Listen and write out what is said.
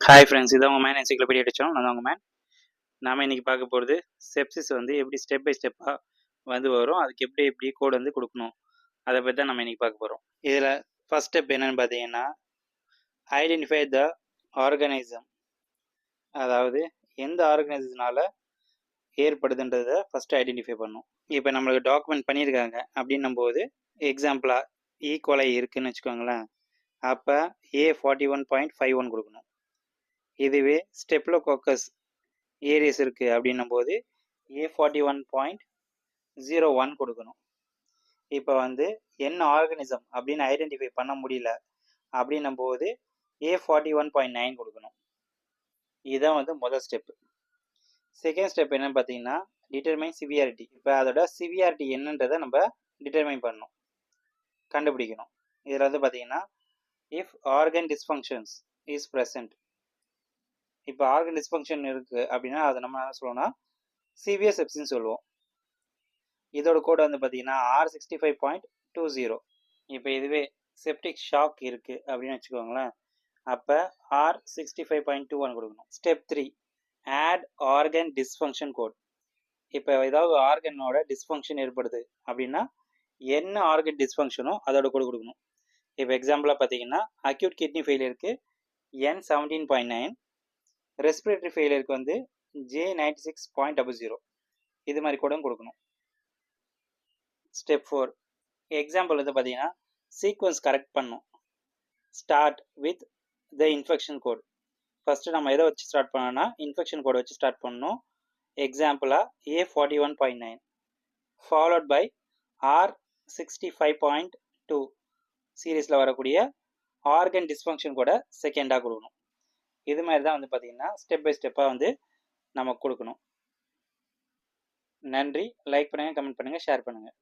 Hi friends, இது உங்கள் man encyclopedia அடித்தோம். நான் உங்கள் மேன். நாம் இன்றைக்கி பார்க்க போகிறது செப்சிஸ் வந்து எப்படி ஸ்டெப் பை ஸ்டெப்பாக வந்து வரும், அதுக்கு எப்படி எப்படி கோட் வந்து கொடுக்கணும், அதை பற்றி தான் நம்ம இன்றைக்கி பார்க்க போகிறோம். இதில் ஃபஸ்ட் ஸ்டெப் என்னென்னு பார்த்தீங்கன்னா, ஐடென்டிஃபை த ஆர்கனைசம், அதாவது எந்த ஆர்கனைசேஷனால் ஏற்படுதுன்றதை ஃபஸ்ட்டு ஐடென்டிஃபை பண்ணணும். இப்போ நம்மளுக்கு டாக்குமெண்ட் பண்ணியிருக்காங்க அப்படின்னும் போது, எக்ஸாம்பிளாக ஈக்குவலை இருக்குதுன்னு வச்சுக்கோங்களேன். அப்போ A41.51 கொடுக்கணும். இதுவே ஸ்டெப்லோகோக்கஸ் ஏரிஸ் இருக்குது அப்படின்னும் போது A41.01 கொடுக்கணும். இப்போ வந்து என்ன ஆர்கனிசம் அப்படின்னு ஐடென்டிஃபை பண்ண முடியல அப்படின்னும் போது A41.9 கொடுக்கணும். இதுதான் வந்து முதல் ஸ்டெப்பு. செகண்ட் ஸ்டெப் என்னன்னு பார்த்தீங்கன்னா, டிட்டர்மைன் சிவியாரிட்டி. இப்போ அதோட சிவியாரிட்டி என்னன்றதை நம்ம டிட்டர்மைன் பண்ணணும், கண்டுபிடிக்கணும். இதில் வந்து பார்த்தீங்கன்னா, if organ dysfunctions is present, இப்போ ஆர்கன் டிஸ்ஃபங்க்ஷன் இருக்குது அப்படின்னா அதை நம்ம என்ன சொல்லுவோம்னா சிவியர் செப்சின்னு சொல்லுவோம். இதோட கோட் வந்து பார்த்தீங்கன்னா R65.20. இப்போ இதுவே செப்டிக் ஷாக் இருக்குது அப்படின்னு வச்சுக்கோங்களேன். அப்போ R65.21 கொடுக்கணும். Step 3, add organ dysfunction code. இப்போ ஏதாவது ஆர்கனோட டிஸ்ஃபங்க்ஷன் ஏற்படுது அப்படின்னா என்ன ஆர்கன் டிஸ்ஃபங்க்ஷனோ அதோட கோட் கொடுக்கணும். இப்போ எக்ஸாம்பிளாக பார்த்தீங்கன்னா, அக்யூட் கிட்னி ஃபெயிலியருக்கு N17.9, ரெஸ்பிரேட்டரி ஃபெயிலியருக்கு வந்து J96.00. இது மாதிரி கூட கொடுக்கணும். ஸ்டெப் 4, எக்ஸாம்பிள் வந்து பார்த்தீங்கன்னா, சீக்வன்ஸ் கரெக்ட் பண்ணும். Start with the infection code. First நம்ம எதை வச்சு ஸ்டார்ட் பண்ணோம்னா இன்ஃபெக்ஷன் கோட் வச்சு ஸ்டார்ட் பண்ணணும். எக்ஸாம்பிளாக A41.9 ஃபாலோட் பை R65.2 சீரீஸில் வரக்கூடிய ஆர்கன் டிஸ்ஃபங்க்ஷன் கூட செகண்டாக கொடுக்கணும். இது மாதிரி தான் வந்து பார்த்தீங்கன்னா ஸ்டெப் பை ஸ்டெப்பாக வந்து நம்ம கொடுக்கணும். நன்றி. லைக் பண்ணுங்கள், கமெண்ட் பண்ணுங்கள், ஷேர் பண்ணுங்கள்.